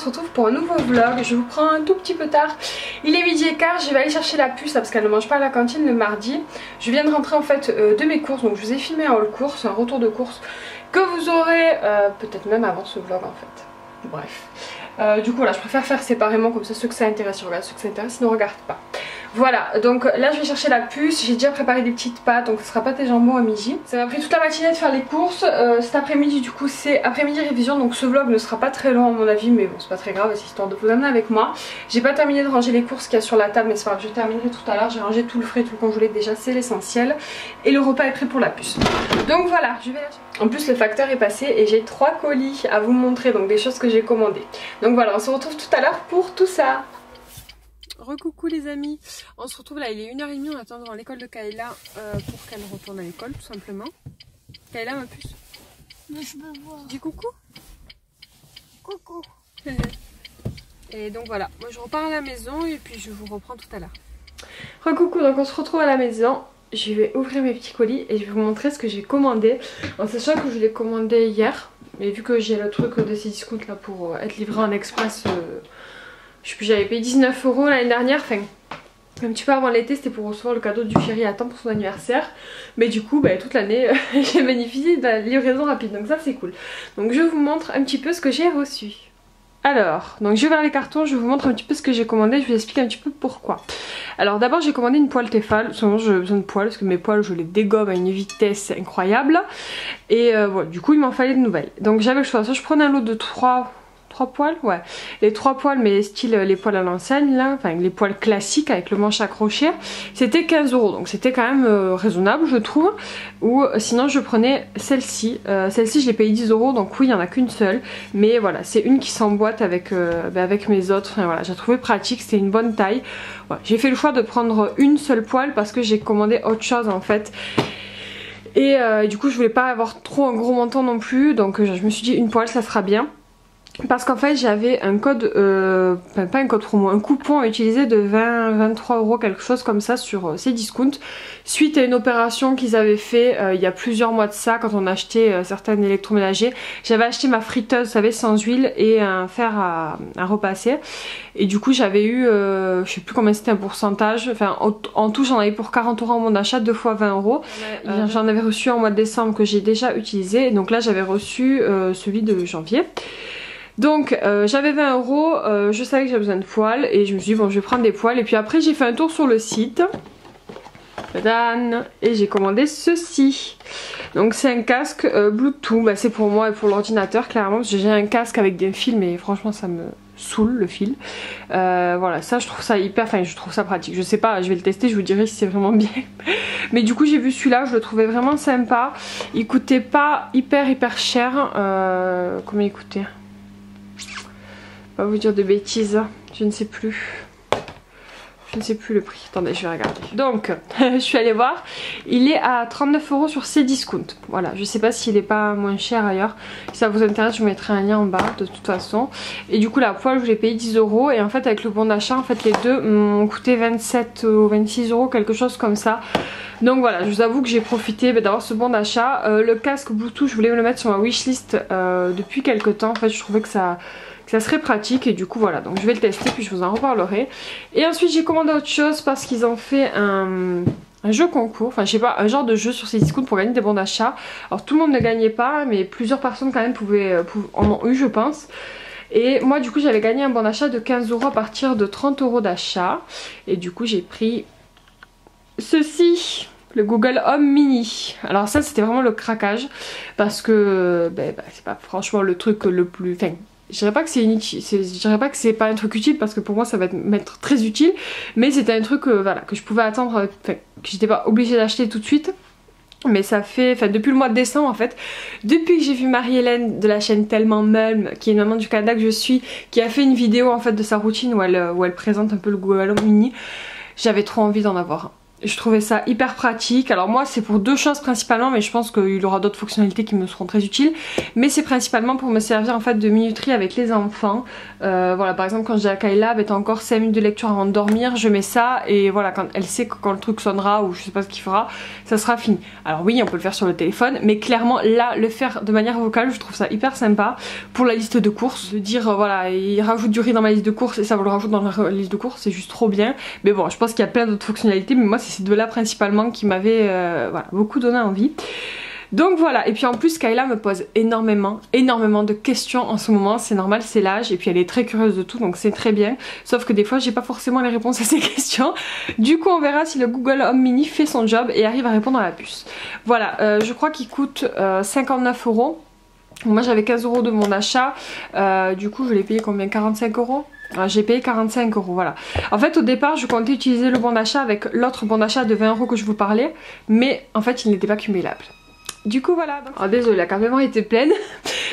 retrouve pour un nouveau vlog. Je vous prends un tout petit peu tard. Il est 12h15, je vais aller chercher la puce là, parce qu'elle ne mange pas à la cantine le mardi. Je viens de rentrer en fait de mes courses, donc je vous ai filmé un haul course, un retour de course que vous aurez peut-être même avant ce vlog en fait. Bref. Du coup voilà, je préfère faire séparément, comme ça ceux que ça intéresse, je regarde, ceux que ça intéresse ne regardent pas. Voilà, donc là je vais chercher la puce, j'ai déjà préparé des petites pâtes, donc ce sera pâte et jambon à midi. Ça m'a pris toute la matinée de faire les courses, cet après-midi du coup c'est après-midi révision, donc ce vlog ne sera pas très long à mon avis, mais bon c'est pas très grave, c'est histoire de vous amener avec moi. J'ai pas terminé de ranger les courses qu'il y a sur la table, mais c'est pas grave, je terminerai tout à l'heure, j'ai rangé tout le frais, tout le congelé déjà, c'est l'essentiel. Et le repas est prêt pour la puce. Donc voilà, je vais la chercher. En plus le facteur est passé et j'ai 3 colis à vous montrer, donc des choses que j'ai commandées. Donc voilà, on se retrouve tout à l'heure pour tout ça. Recoucou les amis, on se retrouve là, il est 1h30, on attend devant l'école de Kayla pour qu'elle retourne à l'école tout simplement. Kayla ma puce. Mais je peux voir. Dis coucou. Coucou. Et donc voilà, moi je repars à la maison et puis je vous reprends tout à l'heure. Recoucou, donc on se retrouve à la maison. Je vais ouvrir mes petits colis et je vais vous montrer ce que j'ai commandé. En sachant que je l'ai commandé hier, mais vu que j'ai le truc de ces discounts là pour être livré en express, je sais plus, j'avais payé 19 € l'année dernière, enfin un petit peu avant l'été, c'était pour recevoir le cadeau du chéri à temps pour son anniversaire. Mais du coup toute l'année j'ai bénéficié de la livraison rapide, donc ça c'est cool. Donc je vous montre un petit peu ce que j'ai reçu. Alors, donc je vais vers les cartons, je vous montre un petit peu ce que j'ai commandé, je vous explique un petit peu pourquoi. Alors d'abord j'ai commandé une poêle Tefal, souvent j'ai besoin de poêles parce que mes poêles je les dégomme à une vitesse incroyable. Et voilà, du coup il m'en fallait de nouvelles. Donc j'avais le choix, soit je prenais un lot de 3 poils, ouais, les 3 poils mais style les poils à l'enseigne là, enfin les poils classiques avec le manche accroché, c'était 15 €, donc c'était quand même raisonnable je trouve. Ou sinon je prenais celle-ci, celle-ci je l'ai payé 10 €, donc oui il n'y en a qu'une seule, mais voilà c'est une qui s'emboîte avec, avec mes autres, enfin voilà j'ai trouvé pratique, c'était une bonne taille. Voilà, j'ai fait le choix de prendre une seule poêle parce que j'ai commandé autre chose en fait. Et du coup je voulais pas avoir trop un gros montant non plus, donc je me suis dit une poêle ça sera bien. Parce qu'en fait j'avais un code, pas un code promo, un coupon à utiliser de 23 €, quelque chose comme ça sur ces discounts. Suite à une opération qu'ils avaient fait il y a plusieurs mois de ça, quand on achetait certains électroménagers. J'avais acheté ma friteuse, vous savez, sans huile et un fer à repasser. Et du coup j'avais eu, je sais plus combien c'était un pourcentage, enfin en tout j'en avais pour 40 € en mon achat, 2 fois 20 €. J'en avais reçu en mois de décembre que j'ai déjà utilisé, et donc là j'avais reçu celui de janvier. Donc j'avais 20 €, je savais que j'avais besoin de poêles et je me suis dit bon je vais prendre des poêles. Et puis après j'ai fait un tour sur le site et j'ai commandé ceci. Donc c'est un casque Bluetooth, c'est pour moi et pour l'ordinateur clairement, parce que j'ai un casque avec des fils mais franchement ça me saoule le fil. Voilà, ça je trouve ça hyper, enfin je trouve ça pratique, je sais pas, je vais le tester, je vous dirai si c'est vraiment bien. Mais du coup j'ai vu celui-là, je le trouvais vraiment sympa. Il coûtait pas hyper cher. Combien il coûtait ? Pas vous dire de bêtises, je ne sais plus. Je ne sais plus le prix. Attendez, je vais regarder. Donc, je suis allée voir. Il est à 39 € sur ces discounts. Voilà, je sais pas s'il est pas moins cher ailleurs. Si ça vous intéresse, je vous mettrai un lien en bas de toute façon. Et du coup, la poêle, je l'ai payé 10 €. Et en fait, avec le bon d'achat, en fait, les deux m'ont coûté 27 ou 26 €, quelque chose comme ça. Donc voilà, je vous avoue que j'ai profité d'avoir ce bon d'achat. Le casque Bluetooth, je voulais me le mettre sur ma wishlist depuis quelques temps. En fait, je trouvais que ça serait pratique et du coup voilà, donc je vais le tester puis je vous en reparlerai. Et ensuite j'ai commandé autre chose parce qu'ils ont fait un jeu concours, enfin je sais pas, un genre de jeu sur ces discounts pour gagner des bons d'achat. Alors tout le monde ne gagnait pas mais plusieurs personnes quand même en ont eu je pense. Et moi du coup j'avais gagné un bon d'achat de 15 € à partir de 30 € d'achat. Et du coup j'ai pris ceci, le Google Home Mini. Alors ça c'était vraiment le craquage parce que c'est pas franchement le truc le plus... Enfin, je dirais pas que c'est inutile, je dirais pas que c'est pas un truc utile parce que pour moi ça va m'être très utile, mais c'était un truc voilà, que je pouvais attendre, enfin que j'étais pas obligée d'acheter tout de suite. Mais ça fait, enfin depuis le mois de décembre en fait, depuis que j'ai vu Marie-Hélène de la chaîne Tellement Mum, qui est une maman du Canada que je suis, qui a fait une vidéo en fait de sa routine où elle présente un peu le Google Home Mini, j'avais trop envie d'en avoir un. Je trouvais ça hyper pratique. Alors moi c'est pour deux choses principalement, mais je pense qu'il aura d'autres fonctionnalités qui me seront très utiles. Mais c'est principalement pour me servir en fait de minuterie avec les enfants. Voilà, par exemple quand j'ai à Kayla, t'as encore 5 minutes de lecture avant de dormir, je mets ça et voilà, quand elle sait que quand le truc sonnera ou je sais pas ce qu'il fera, ça sera fini. Alors oui, on peut le faire sur le téléphone, mais clairement là, le faire de manière vocale, je trouve ça hyper sympa. Pour la liste de courses, de dire voilà, il rajoute du riz dans ma liste de courses et ça vous le rajoute dans la liste de courses, c'est juste trop bien. Mais bon, je pense qu'il y a plein d'autres fonctionnalités, mais moi c'est ces deux là principalement qui m'avaient voilà, beaucoup donné envie. Donc voilà, et puis en plus Kayla me pose énormément de questions en ce moment, c'est normal, c'est l'âge, et puis elle est très curieuse de tout, donc c'est très bien, sauf que des fois j'ai pas forcément les réponses à ces questions. Du coup on verra si le Google Home Mini fait son job et arrive à répondre à la puce. Voilà, je crois qu'il coûte 59 €. Moi j'avais 15 € de mon achat, du coup je l'ai payé combien, 45 €. J'ai payé 45 €, voilà. En fait au départ je comptais utiliser le bon d'achat avec l'autre bon d'achat de 20 € que je vous parlais, mais en fait il n'était pas cumulable. Du coup voilà, donc... désolée, la carte mémoire était pleine.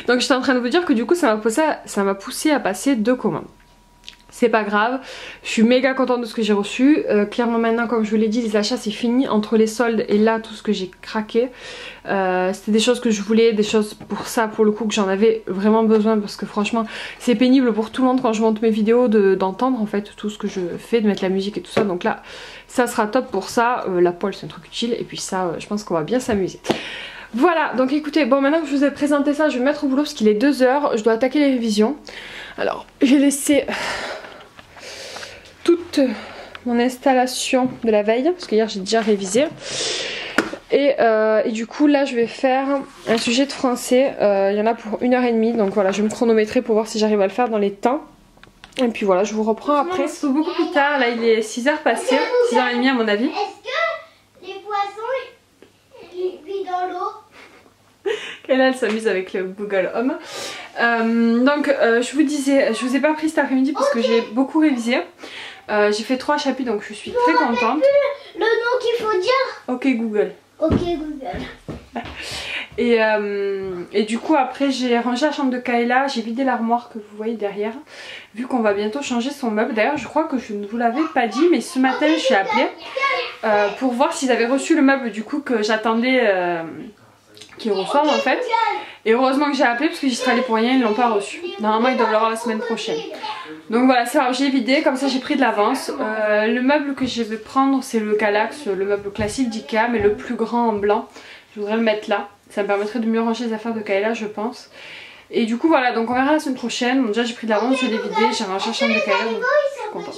Donc j'étais en train de vous dire que du coup ça m'a poussé à passer 2 commandes. C'est pas grave, je suis méga contente de ce que j'ai reçu. Clairement maintenant, comme je vous l'ai dit, les achats c'est fini. Entre les soldes et là tout ce que j'ai craqué, c'était des choses que je voulais, des choses pour ça pour le coup que j'en avais vraiment besoin, parce que franchement c'est pénible pour tout le monde quand je monte mes vidéos d'entendre en fait tout ce que je fais, de mettre la musique et tout ça. Donc là ça sera top pour ça. La poêle c'est un truc utile et puis ça je pense qu'on va bien s'amuser. Voilà, donc écoutez, bon maintenant que je vous ai présenté ça, je vais me mettre au boulot parce qu'il est 2 h, je dois attaquer les révisions. Alors j'ai laissé toute mon installation de la veille, parce que hier j'ai déjà révisé. Et du coup là je vais faire un sujet de français, il y en a pour 1 h 30, donc voilà, je vais me chronométrer pour voir si j'arrive à le faire dans les temps. Et puis voilà, je vous reprends après. C'est beaucoup plus tard, là il est 6 h passées, 6 h 30 à mon avis. Est-ce que les poissons ils vivent dans l'eau? Kayla elle s'amuse avec le Google Home. Donc je vous disais, je vous ai pas pris cet après-midi parce que j'ai beaucoup révisé. J'ai fait 3 chapitres donc je suis très contente. Le nom qu'il faut dire. Ok Google. Ok Google. Et du coup après j'ai rangé la chambre de Kayla, j'ai vidé l'armoire que vous voyez derrière, vu qu'on va bientôt changer son meuble. D'ailleurs je crois que je ne vous l'avais pas dit, mais ce matin je suis appelée pour voir s'ils avaient reçu le meuble du coup que j'attendais qu'ils reçoivent en fait. Et heureusement que j'ai appelé parce que j'y serais allée pour rien, ils l'ont pas reçu. Normalement ils doivent l'avoir la semaine prochaine. Donc voilà, ça j'ai vidé, comme ça j'ai pris de l'avance. Le meuble que je vais prendre c'est le Kallax, le meuble classique d'Ikea, mais le plus grand en blanc. Je voudrais le mettre là, ça me permettrait de mieux ranger les affaires de Kayla je pense. Et du coup voilà, donc on verra la semaine prochaine. Bon, déjà j'ai pris de l'avance, je l'ai vidé, j'ai rangé la chambre de Kayla, donc je suis contente.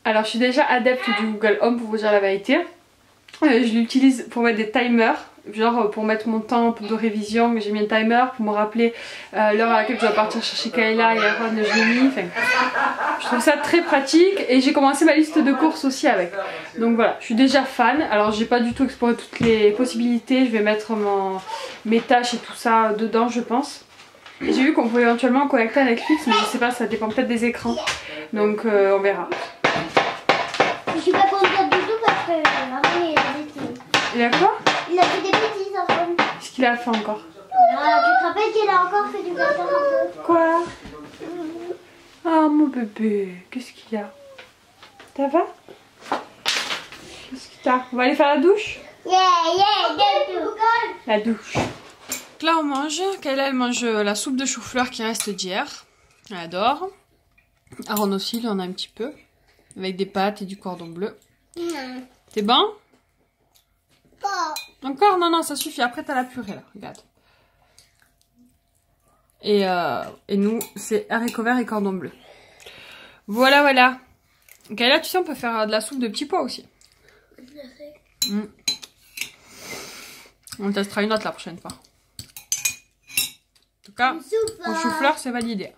Alors je suis déjà adepte du Google Home pour vous dire la vérité. Je l'utilise pour mettre des timers, genre pour mettre mon temps de révision, j'ai mis un timer pour me rappeler l'heure à laquelle je dois partir chercher Kayla et Aaron, je l'ai mis. Enfin, je trouve ça très pratique et j'ai commencé ma liste de courses aussi avec. Donc voilà, je suis déjà fan. Alors j'ai pas du tout exploré toutes les possibilités, je vais mettre mes tâches et tout ça dedans je pense. Et j'ai vu qu'on pouvait éventuellement connecter à Netflix, mais je sais pas, ça dépend peut-être des écrans. Donc on verra. Je suis pas contente du tout parce que maman il a des bêtises. Il a quoi? Il a fait des bêtises encore. Qu'est-ce qu'il a fait encore? Tu te rappelles qu'il a encore fait du bâtard un peu? Quoi? Ah mon bébé, qu'est-ce qu'il y a? Ça va? Qu'est-ce qu'il y a? On va aller faire la douche? La douche. Là on mange, Kayla elle mange la soupe de chou-fleur qui reste d'hier. Elle adore. Aaron aussi, il en a un petit peu. Avec des pâtes et du cordon bleu. C'est bon? Encore? Non, non, ça suffit. Après, t'as la purée, là. Regarde. Et nous, c'est haricots verts et cordon bleu. Voilà, voilà. Ok, là, tu sais, on peut faire de la soupe de petits pois aussi. On testera une autre la prochaine fois. En tout cas, au chou-fleur, c'est validé.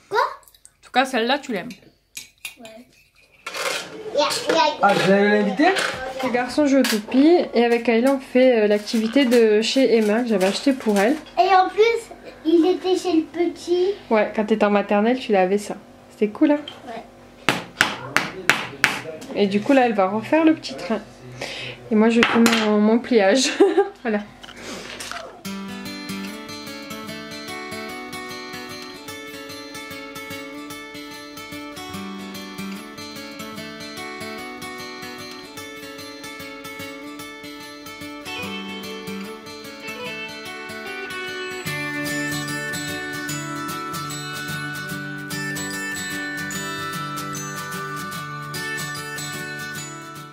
Quoi? En tout cas, celle-là, tu l'aimes. Ouais. Ah, vous allez l'inviter? Les garçons jouent au toupie et avec Kayla on fait l'activité de chez Emma que j'avais acheté pour elle. Et en plus, il était chez le petit. Ouais, quand t'étais en maternelle, tu l'avais ça. C'était cool, hein? Ouais. Et du coup là, elle va refaire le petit train. Et moi je fais mon pliage. Voilà.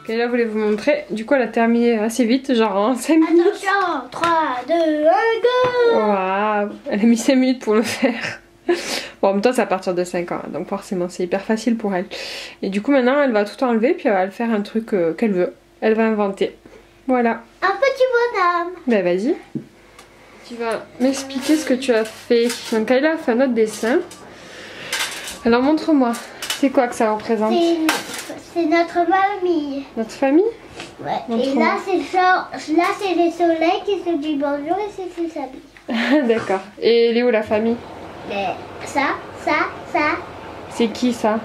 Kayla voulait vous montrer. Du coup, elle a terminé assez vite, genre en 5 minutes. Attention, 3, 2, 1, go! Waouh, elle a mis 5 minutes pour le faire. Bon, en même temps, c'est à partir de 5 ans, donc forcément, c'est hyper facile pour elle. Et du coup, maintenant, elle va tout enlever, puis elle va faire un truc qu'elle veut. Elle va inventer. Voilà. Un petit bonhomme. Ben, vas-y. Tu vas m'expliquer ce que tu as fait. Donc, Kayla a fait un autre dessin. Alors, montre-moi. C'est quoi que ça représente? C'est notre famille. Notre famille? Ouais. Et là, c'est les soleils qui se disent bonjour et c'est ses amis. D'accord. Et elle est où la famille? Ça. C'est qui ça?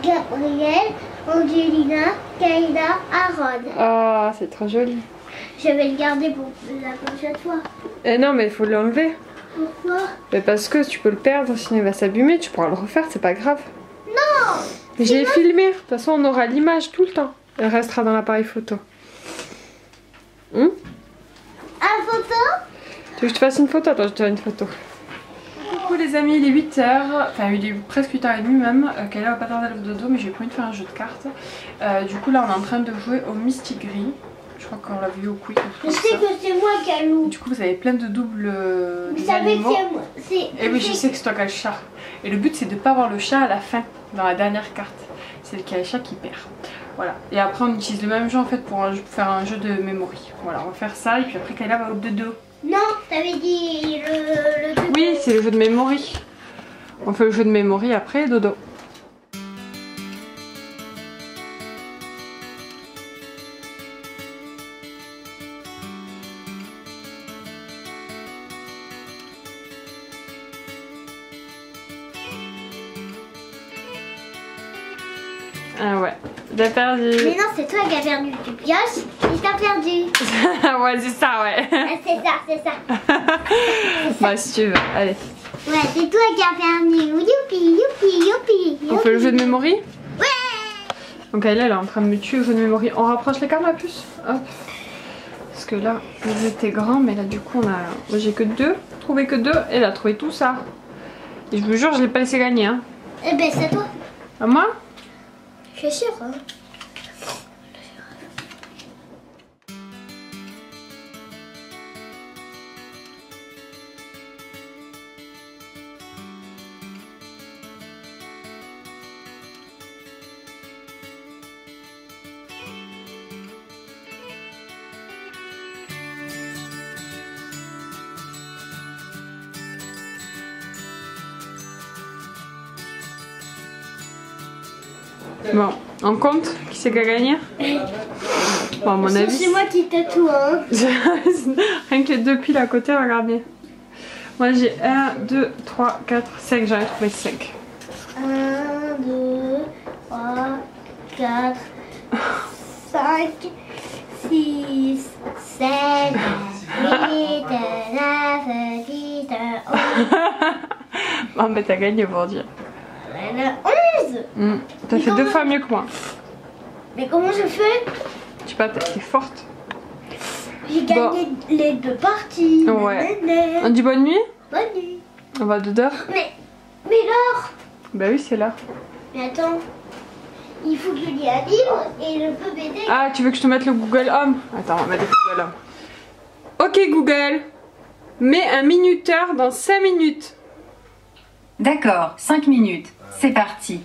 Gabriel, Angelina, Kayla, Aaron. Ah, c'est trop joli. Je vais le garder pour la prochaine fois. Eh non, mais il faut l'enlever. Pourquoi? Mais parce que tu peux le perdre, sinon il va s'abîmer. Tu pourras le refaire, c'est pas grave. Non! Mais j'ai filmé. De toute façon, on aura l'image tout le temps. Elle restera dans l'appareil photo. Un photo? Tu veux que je te fasse une photo? Attends, je te fais une photo. Coucou les amis, il est 8h, enfin il est presque 8h30 même. Kayla va pas tarder à le dodo, mais j'ai prévu de faire un jeu de cartes. Du coup là on est en train de jouer au Mystic Gris. Je crois qu'on l'a vu au quick. Je sais que c'est moi qui a loup. Du coup vous avez plein de doubles Vous savez que c'est moi. Et oui, je sais que c'est toi qui as le chat. Et le but c'est de ne pas avoir le chat à la fin, dans la dernière carte. C'est le qui a le chat qui perd. Voilà. Et après on utilise le même jeu en fait pour faire un jeu de memory. Voilà, on va faire ça et puis après Kayla va au dodo. Non, t'avais dit le dodo. Oui, c'est le jeu de memory. On fait le jeu de memory après dodo. Ah ouais, t'as perdu. Mais non, c'est toi qui as perdu. Tu pioches et t'as perdu. Ouais, c'est ça, ouais. C'est ça. Bah, si tu veux, allez. Ouais, c'est toi qui as perdu. Youpi. On fait le jeu de memory? Ouais. Donc elle est en train de me tuer au jeu de memory. On rapproche les cartes la puce. Hop. Parce que là, le jeu était grand, mais là du coup on a... Moi j'ai que 2, trouvé que 2, et elle a trouvé tout ça. Et je vous jure, je l'ai pas laissé gagner. Hein. Eh ben c'est à toi. À moi? Je suis sûre. Hein. Bon, on compte qui c'est qui a gagné? Bon, à mon avis. C'est moi qui tatoue, hein. Rien que les 2 piles à côté, regardez. Moi j'ai 1, 2, 3, 4, 5. J'en ai trouvé 5. 1, 2, 3, 4, 5, 6, 7, 8, 9, 10, 11. Bon, mais t'as gagné aujourd'hui. 11. T'as fait 2 fois mieux que moi. Mais comment je fais? Je sais pas, t'es forte. J'ai gagné les 2 parties. Ouais. On dit bonne nuit? Bonne nuit. On va dedans. Mais l'heure? Bah oui, c'est là. Mais attends. Il faut que je lis un livre et je peux m'aider. Ah, tu veux que je te mette le Google Home? Attends, on va mettre le Google Home. Ok Google, mets un minuteur dans 5 minutes. D'accord, 5 minutes. C'est parti.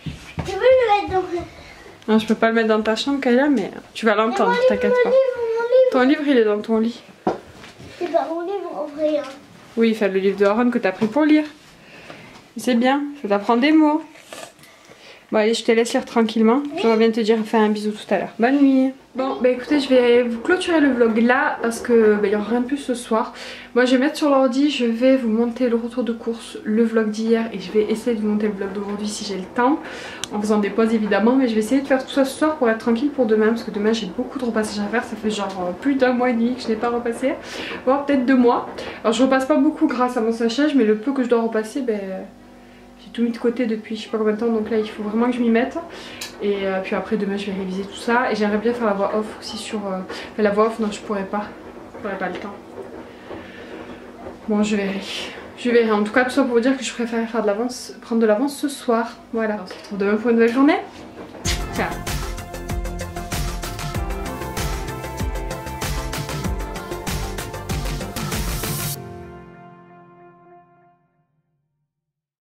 Tu veux le mettre dans... Non, je peux pas le mettre dans ta chambre, Kayla, mais tu vas l'entendre, t'inquiète pas. Ton livre, il est dans ton lit. C'est pas mon livre en vrai. Hein. Oui, fait le livre de Aaron que t'as pris pour lire. C'est bien, ça t'apprend des mots. Bon allez, je te laisse lire tranquillement. Je reviens te dire, faire un bisou tout à l'heure. Bonne nuit. Bon, bah écoutez, je vais vous clôturer le vlog là parce que il y aura rien de plus ce soir. Moi, je vais mettre sur l'ordi, je vais vous monter le retour de course, le vlog d'hier et je vais essayer de vous monter le vlog d'aujourd'hui si j'ai le temps. En faisant des pauses évidemment, mais je vais essayer de faire tout ça ce soir pour être tranquille pour demain parce que demain j'ai beaucoup de repassages à faire. Ça fait genre plus d'1 mois et demi que je n'ai pas repassé, voire peut-être 2 mois. Alors je repasse pas beaucoup grâce à mon séchage, mais le peu que je dois repasser, ben... j'ai tout mis de côté depuis je sais pas combien de temps, donc là il faut vraiment que je m'y mette. Et puis après demain je vais réviser tout ça. Et j'aimerais bien faire la voix off aussi sur... la voix off, non je pourrais pas le temps. Bon je verrai. Je verrai. En tout cas tout ça pour vous dire que je préfère faire de l'avance, prendre de l'avance ce soir. Voilà. On se retrouve demain pour une nouvelle journée.